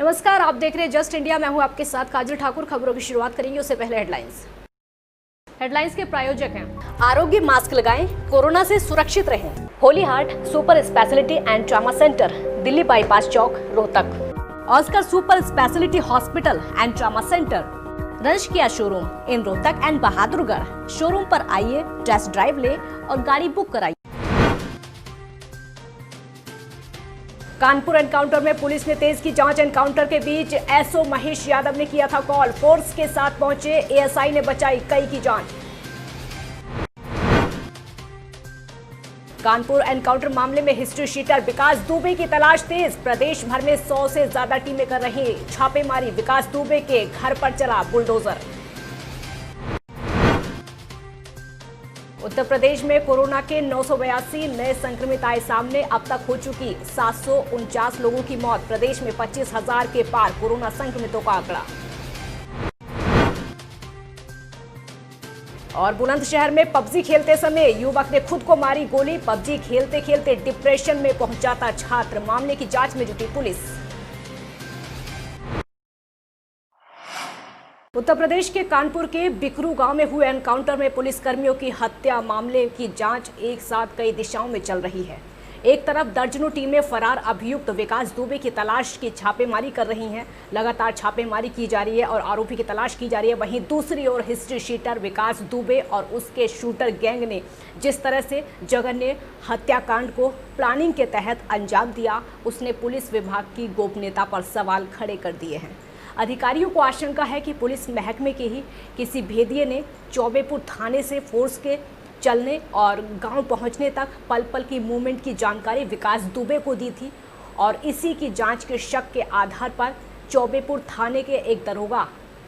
नमस्कार, आप देख रहे हैं जस्ट इंडिया। मैं हूं आपके साथ काजल ठाकुर। खबरों की शुरुआत करेंगे, उससे पहले हेडलाइंस के प्रायोजक हैं आरोग्य मास्क लगाएं, कोरोना से सुरक्षित रहें। Holy heart super speciality and trauma centre, Delhi bypass Chowk, Rohtak. Oscar super speciality hospital and trauma centre, रंश किया showroom in Rohtak and Bahadurgarh. Showroom पर आइए, टेस्ट ड्राइव ले और गाड़ी बुक कराइए। कानपुर एनकाउंटर में पुलिस ने तेज की जांच। एनकाउंटर के बीच एसओ महेश यादव ने किया था कॉल। फोर्स के साथ पहुंचे एएसआई ने बचाई कई की जान। कानपुर एनकाउंटर मामले में हिस्ट्री शीटर विकास दुबे की तलाश तेज। प्रदेश भर में 100 से ज्यादा टीमें कर रही छापेमारी। विकास दुबे के घर पर चला बुलडोजर। उत्तर प्रदेश में कोरोना के 982 नए संक्रमित आए सामने। अब तक हो चुकी 749 लोगों की मौत। प्रदेश में 25,000 के पार कोरोना संक्रमितों का आंकड़ा। और बुलंदशहर में पबजी खेलते समय युवक ने खुद को मारी गोली। पबजी खेलते खेलते डिप्रेशन में पहुंचा था छात्र। मामले की जांच में जुटी पुलिस। उत्तर प्रदेश के कानपुर के बिकरू गांव में हुए एनकाउंटर में पुलिसकर्मियों की हत्या मामले की जांच एक साथ कई दिशाओं में चल रही है। एक तरफ दर्जनों टीमें फरार अभियुक्त विकास दुबे की तलाश की छापेमारी कर रही हैं। लगातार छापेमारी की जा रही है और आरोपी की तलाश की जा रही है। वहीं दूसरी ओर हिस्ट्री शीटर विकास दुबे और उसके शूटर गैंग ने जिस तरह से जघन्य हत्याकांड को प्लानिंग के तहत अंजाम दिया, उसने पुलिस विभाग की गोपनीयता पर सवाल खड़े कर दिए हैं। अधिकारियों को आशंका है कि पुलिस महकमे के ही किसी भेदिये ने चौबेपुर थाने से फोर्स के चलने और गांव पहुंचने तक पल पल की मूवमेंट की जानकारी विकास दुबे को दी थी और इसी की जांच के शक के आधार पर चौबेपुर थाने के एक दरोगा,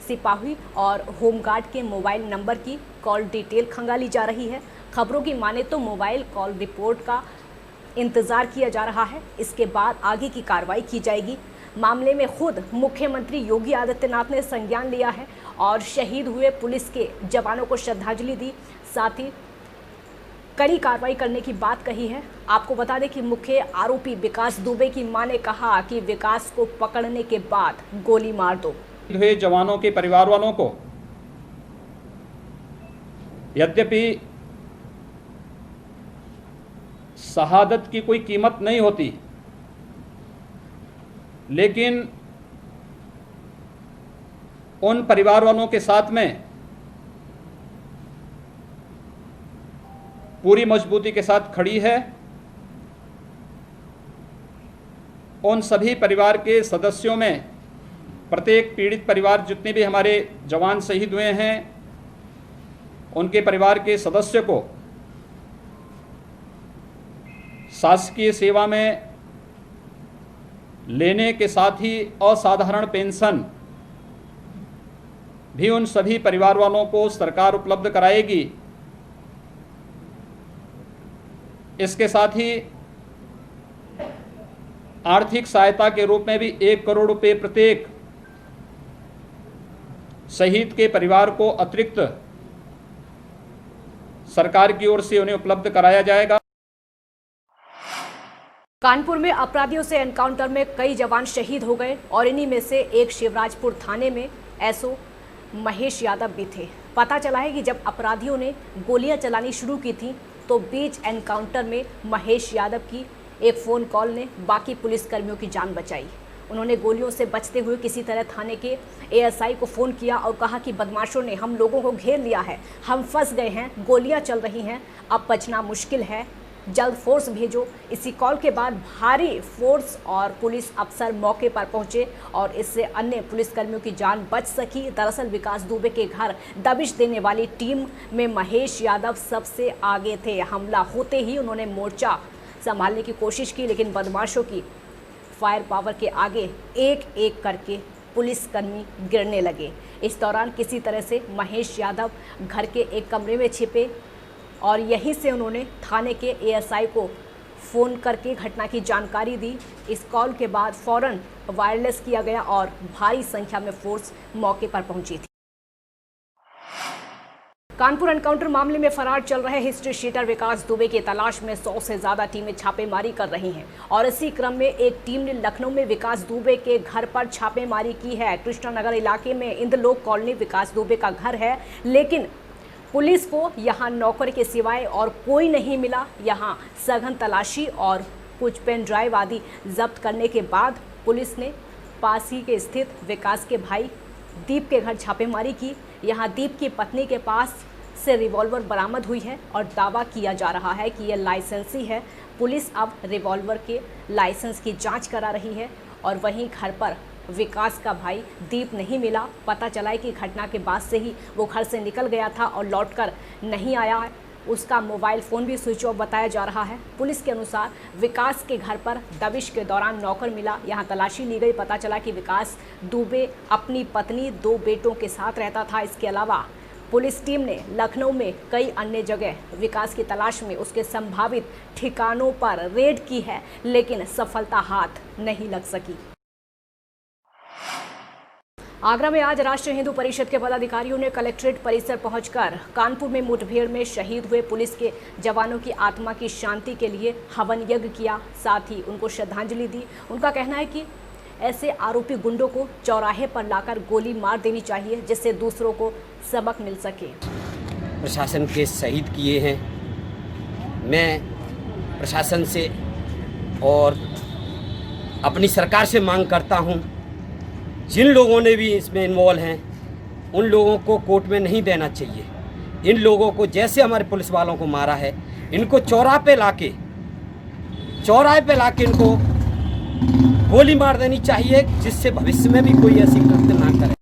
सिपाही और होमगार्ड के मोबाइल नंबर की कॉल डिटेल खंगाली जा रही है। खबरों की माने तो मोबाइल कॉल रिपोर्ट का इंतजार किया जा रहा है। इसके बाद आगे की कार्रवाई की जाएगी। मामले में खुद मुख्यमंत्री योगी आदित्यनाथ ने संज्ञान लिया है और शहीद हुए पुलिस के जवानों को श्रद्धांजलि दी। साथ ही कड़ी कार्रवाई करने की बात कही है। आपको बता दें कि मुख्य आरोपी विकास दुबे की मां ने कहा कि विकास को पकड़ने के बाद गोली मार दो। हुए जवानों के परिवार वालों को यद्यपि शहादत की कोई कीमत नहीं होती, लेकिन उन परिवार वालों के साथ में पूरी मजबूती के साथ खड़ी है। उन सभी परिवार के सदस्यों में प्रत्येक पीड़ित परिवार, जितने भी हमारे जवान शहीद हुए हैं, उनके परिवार के सदस्य को शासकीय सेवा में लेने के साथ ही असाधारण पेंशन भी उन सभी परिवार वालों को सरकार उपलब्ध कराएगी। इसके साथ ही आर्थिक सहायता के रूप में भी 1 करोड़ रुपए प्रत्येक शहीद के परिवार को अतिरिक्त सरकार की ओर से उन्हें उपलब्ध कराया जाएगा। कानपुर में अपराधियों से एनकाउंटर में कई जवान शहीद हो गए और इन्हीं में से एक शिवराजपुर थाने में एसओ महेश यादव भी थे। पता चला है कि जब अपराधियों ने गोलियां चलानी शुरू की थी तो बीच एनकाउंटर में महेश यादव की एक फ़ोन कॉल ने बाकी पुलिसकर्मियों की जान बचाई। उन्होंने गोलियों से बचते हुए किसी तरह थाने के एएसआई को फ़ोन किया और कहा कि बदमाशों ने हम लोगों को घेर लिया है, हम फंस गए हैं, गोलियां चल रही हैं, अब बचना मुश्किल है, जल्द फोर्स भेजो। इसी कॉल के बाद भारी फोर्स और पुलिस अफसर मौके पर पहुंचे और इससे अन्य पुलिसकर्मियों की जान बच सकी। दरअसल विकास दुबे के घर दबिश देने वाली टीम में महेश यादव सबसे आगे थे। हमला होते ही उन्होंने मोर्चा संभालने की कोशिश की, लेकिन बदमाशों की फायर पावर के आगे एक एक करके पुलिसकर्मी गिरने लगे। इस दौरान किसी तरह से महेश यादव घर के एक कमरे में छिपे और यहीं से उन्होंने थाने के एएसआई को फ़ोन करके घटना की जानकारी दी। इस कॉल के बाद फौरन वायरलेस किया गया और भारी संख्या में फोर्स मौके पर पहुंची थी। कानपुर एनकाउंटर मामले में फरार चल रहे हिस्ट्री शीटर विकास दुबे की तलाश में 100 से ज्यादा टीमें छापेमारी कर रही हैं और इसी क्रम में एक टीम ने लखनऊ में विकास दुबे के घर पर छापेमारी की है। कृष्णानगर इलाके में इंद्रलोक कॉलोनी विकास दुबे का घर है, लेकिन पुलिस को यहां नौकर के सिवाय और कोई नहीं मिला। यहां सघन तलाशी और कुछ पेन ड्राइव आदि जब्त करने के बाद पुलिस ने पास ही के स्थित विकास के भाई दीप के घर छापेमारी की। यहां दीप की पत्नी के पास से रिवॉल्वर बरामद हुई है और दावा किया जा रहा है कि यह लाइसेंसी है। पुलिस अब रिवॉल्वर के लाइसेंस की जांच करा रही है और वहीं घर पर विकास का भाई दीप नहीं मिला। पता चला है कि घटना के बाद से ही वो घर से निकल गया था और लौटकर नहीं आया है। उसका मोबाइल फ़ोन भी स्विच ऑफ बताया जा रहा है। पुलिस के अनुसार विकास के घर पर दबिश के दौरान नौकर मिला। यहां तलाशी ली गई। पता चला कि विकास दुबे अपनी पत्नी 2 बेटों के साथ रहता था। इसके अलावा पुलिस टीम ने लखनऊ में कई अन्य जगह विकास की तलाश में उसके संभावित ठिकानों पर रेड की है, लेकिन सफलता हाथ नहीं लग सकी। आगरा में आज राष्ट्रीय हिंदू परिषद के पदाधिकारियों ने कलेक्ट्रेट परिसर पहुंचकर कानपुर में मुठभेड़ में शहीद हुए पुलिस के जवानों की आत्मा की शांति के लिए हवन यज्ञ किया, साथ ही उनको श्रद्धांजलि दी। उनका कहना है कि ऐसे आरोपी गुंडों को चौराहे पर लाकर गोली मार देनी चाहिए, जिससे दूसरों को सबक मिल सके। प्रशासन के शहीद किए हैं। मैं प्रशासन से और अपनी सरकार से मांग करता हूं, जिन लोगों ने भी इसमें इन्वॉल्व हैं उन लोगों को कोर्ट में नहीं देना चाहिए। इन लोगों को जैसे हमारे पुलिस वालों को मारा है, इनको चौराहे पे लाके इनको गोली मार देनी चाहिए, जिससे भविष्य में भी कोई ऐसी कृत्य ना करे।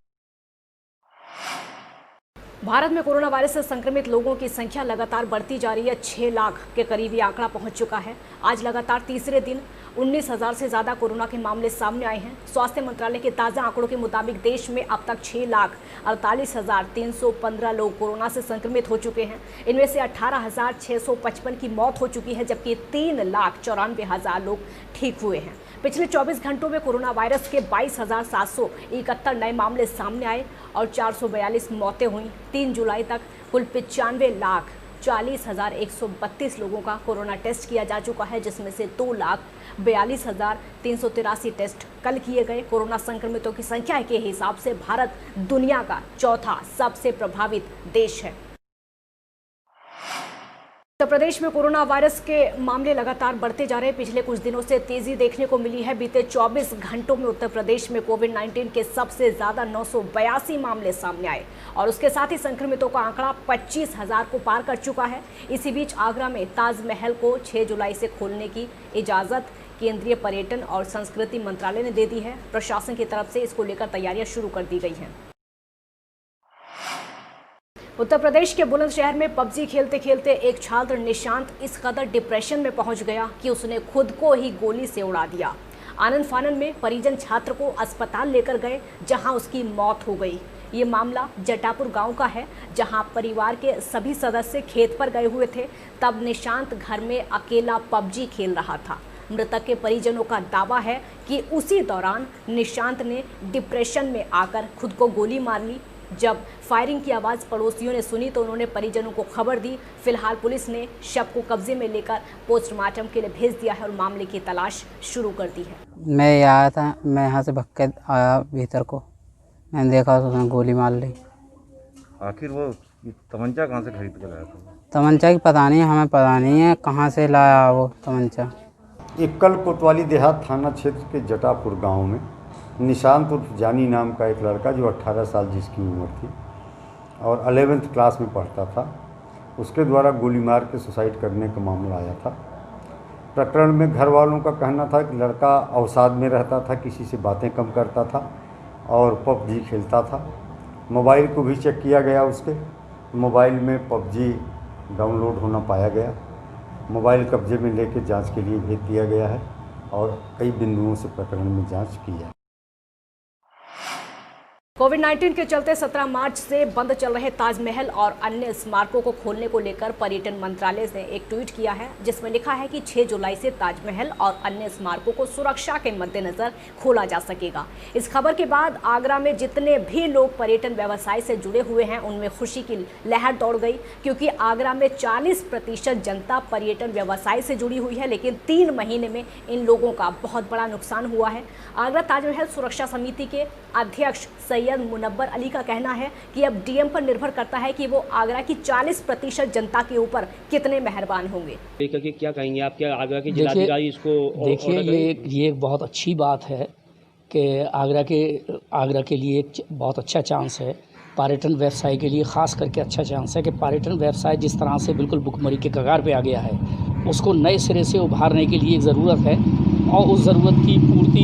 भारत में कोरोना वायरस से संक्रमित लोगों की संख्या लगातार बढ़ती जा रही है। 6 लाख के करीब ये आंकड़ा पहुंच चुका है। आज लगातार तीसरे दिन 19,000 से ज़्यादा कोरोना के मामले सामने आए हैं। स्वास्थ्य मंत्रालय के ताज़ा आंकड़ों के मुताबिक देश में अब तक 6,48,315 लोग कोरोना से संक्रमित हो चुके हैं। इनमें से 18,655 की मौत हो चुकी है, जबकि 3,94,000 लोग ठीक हुए हैं। पिछले 24 घंटों में कोरोना वायरस के 22,771 नए मामले सामने आए और 442 मौतें हुई। 3 जुलाई तक कुल 95,40,132 लोगों का कोरोना टेस्ट किया जा चुका है, जिसमें से 2,42,383 टेस्ट कल किए गए। कोरोना संक्रमितों की संख्या के हिसाब से भारत दुनिया का चौथा सबसे प्रभावित देश है। उत्तर प्रदेश में कोरोना वायरस के मामले लगातार बढ़ते जा रहे हैं। पिछले कुछ दिनों से तेजी देखने को मिली है। बीते 24 घंटों में उत्तर प्रदेश में कोविड-19 के सबसे ज़्यादा 982 मामले सामने आए और उसके साथ ही संक्रमितों का आंकड़ा 25,000 को पार कर चुका है। इसी बीच आगरा में ताजमहल को 6 जुलाई से खोलने की इजाज़त केंद्रीय पर्यटन और संस्कृति मंत्रालय ने दे दी है। प्रशासन की तरफ से इसको लेकर तैयारियां शुरू कर दी गई हैं। उत्तर प्रदेश के बुलंदशहर में पबजी खेलते खेलते एक छात्र निशांत इस कदर डिप्रेशन में पहुंच गया कि उसने खुद को ही गोली से उड़ा दिया। आनंद फानन में परिजन छात्र को अस्पताल लेकर गए, जहां उसकी मौत हो गई। ये मामला जटापुर गांव का है, जहां परिवार के सभी सदस्य खेत पर गए हुए थे। तब निशांत घर में अकेला पबजी खेल रहा था। मृतक के परिजनों का दावा है कि उसी दौरान निशांत ने डिप्रेशन में आकर खुद को गोली मार ली। जब फायरिंग की आवाज़ पड़ोसियों ने सुनी तो उन्होंने परिजनों को खबर दी। फिलहाल पुलिस ने शव को कब्जे में लेकर पोस्टमार्टम के लिए भेज दिया है और मामले की तलाश शुरू कर दी है। मैं आया था, मैं यहाँ से भाग के आया भीतर को, मैंने देखा तो उसने गोली मार ली। आखिर वो तमंचा कहाँ से खरीद कर लाया था? तमंचा की पता नहीं, हमें पता नहीं है कहाँ से लाया वो तमंचा। इक्कल कोतवाली देहात थाना क्षेत्र के जटापुर गांव में निशांत उर्फ जानी नाम का एक लड़का, जो 18 साल जिसकी उम्र थी और 11th क्लास में पढ़ता था, उसके द्वारा गोली मार के सुसाइड करने का मामला आया था। प्रकरण में घर वालों का कहना था कि लड़का अवसाद में रहता था, किसी से बातें कम करता था और पबजी खेलता था। मोबाइल को भी चेक किया गया, उसके मोबाइल में पबजी डाउनलोड होना पाया गया। मोबाइल कब्जे में लेकर जांच के लिए भेज दिया गया है और कई बिंदुओं से प्रकरण में जांच की है। कोविड-19 के चलते 17 मार्च से बंद चल रहे ताजमहल और अन्य स्मारकों को खोलने को लेकर पर्यटन मंत्रालय ने एक ट्वीट किया है, जिसमें लिखा है कि 6 जुलाई से ताजमहल और अन्य स्मारकों को सुरक्षा के मद्देनजर खोला जा सकेगा। इस खबर के बाद आगरा में जितने भी लोग पर्यटन व्यवसाय से जुड़े हुए हैं उनमें खुशी की लहर दौड़ गई, क्योंकि आगरा में 40% जनता पर्यटन व्यवसाय से जुड़ी हुई है, लेकिन 3 महीने में इन लोगों का बहुत बड़ा नुकसान हुआ है। आगरा ताजमहल सुरक्षा समिति के अध्यक्ष सैयद मुनव्वर अली का कहना है कि अब डीएम पर निर्भर करता है कि वो आगरा की 40% जनता के ऊपर कितने मेहरबान होंगे। क्या कहेंगे आप, क्या आगरा के जिलाधिकारी इसको देखिए, ये एक बहुत अच्छी बात है कि आगरा के लिए एक बहुत अच्छा चांस है, पर्यटन व्यवसाय के लिए ख़ास करके अच्छा चांस है कि पर्यटन व्यवसाय जिस तरह से बिल्कुल भुखमरी के कगार पे आ गया है, उसको नए सिरे से उभारने के लिए ज़रूरत है और उस ज़रूरत की पूर्ति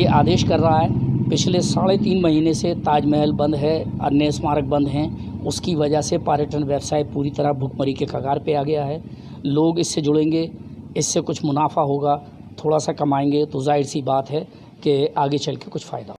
ये आदेश कर रहा है। पिछले 3.5 महीने से ताजमहल बंद है, अन्य स्मारक बंद हैं, उसकी वजह से पर्यटन व्यवसाय पूरी तरह भुखमरी के कगार पे आ गया है। लोग इससे जुड़ेंगे, इससे कुछ मुनाफा होगा, थोड़ा सा कमाएंगे तो जाहिर सी बात है कि आगे चल के कुछ फ़ायदा।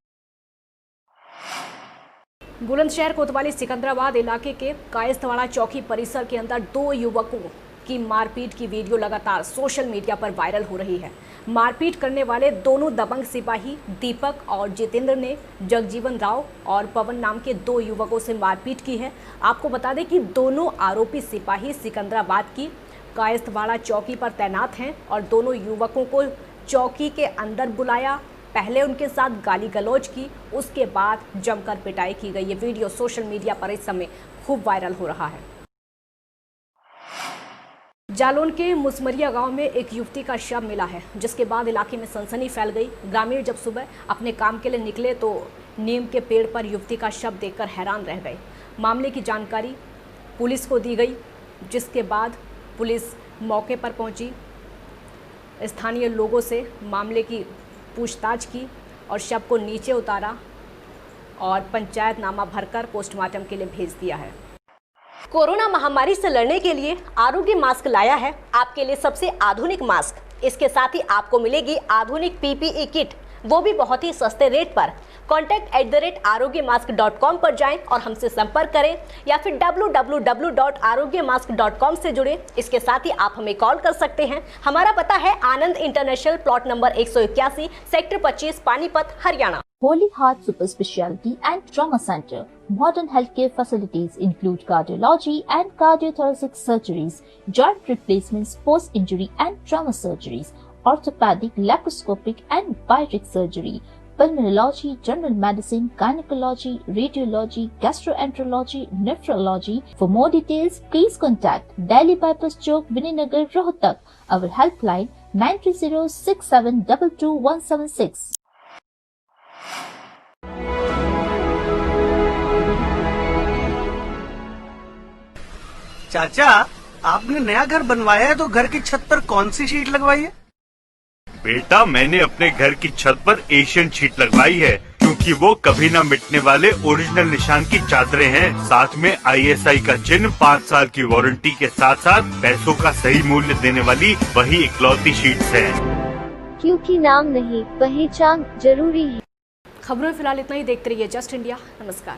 बुलंदशहर कोतवाली सिकंदराबाद इलाके के कायस्थवाड़ा चौकी परिसर के अंदर 2 युवकों की मारपीट की वीडियो लगातार सोशल मीडिया पर वायरल हो रही है। मारपीट करने वाले दोनों दबंग सिपाही दीपक और जितेंद्र ने जगजीवन राव और पवन नाम के 2 युवकों से मारपीट की है। आपको बता दें कि दोनों आरोपी सिपाही सिकंदराबाद की कायस्थवाड़ा चौकी पर तैनात हैं और दोनों युवकों को चौकी के अंदर बुलाया, पहले उनके साथ गाली गलौज की, उसके बाद जमकर पिटाई की गई। ये वीडियो सोशल मीडिया पर इस समय खूब वायरल हो रहा है। जालौन के मुसमरिया गांव में एक युवती का शव मिला है, जिसके बाद इलाके में सनसनी फैल गई। ग्रामीण जब सुबह अपने काम के लिए निकले तो नीम के पेड़ पर युवती का शव देखकर हैरान रह गए। मामले की जानकारी पुलिस को दी गई, जिसके बाद पुलिस मौके पर पहुंची, स्थानीय लोगों से मामले की पूछताछ की और शव को नीचे उतारा और पंचायतनामा भरकर पोस्टमार्टम के लिए भेज दिया है। कोरोना महामारी से लड़ने के लिए आरोग्य मास्क लाया है आपके लिए सबसे आधुनिक मास्क। इसके साथ ही आपको मिलेगी आधुनिक पीपीई किट, वो भी बहुत ही सस्ते रेट पर। contact@arogyamask.com पर जाएं और हमसे संपर्क करें या फिर www.arogyamask.com से जुड़ें। इसके साथ ही आप हमें कॉल कर सकते हैं। हमारा पता है Anand international, plot number 181, sector 25, Panipat, Haryana. Holy Heart Super Speciality and Trauma Center. Modern healthcare facilities include cardiology and cardiothoracic surgeries, joint replacements, post-injury and trauma surgeries, orthopedic, laparoscopic and bariatric surgery, pulmonology, general medicine, gynecology, radiology, gastroenterology, nephrology. For more details, please contact Delhi Bypass Chowk, Vininagar, Rohtak. Our helpline 93067222176. चाचा, आपने नया घर बनवाया है तो घर की छत पर कौन सी शीट लगवाई है? बेटा, मैंने अपने घर की छत पर एशियन शीट लगवाई है, क्योंकि वो कभी न मिटने वाले ओरिजिनल निशान की चादरें हैं। साथ में ISI का चिन्ह, 5 साल की वारंटी के साथ साथ पैसों का सही मूल्य देने वाली वही इकलौती शीट्स हैं। क्योंकि नाम नहीं, पहचान जरूरी है। खबरों में फिलहाल इतना ही। देखते रहिए जस्ट इंडिया। नमस्कार।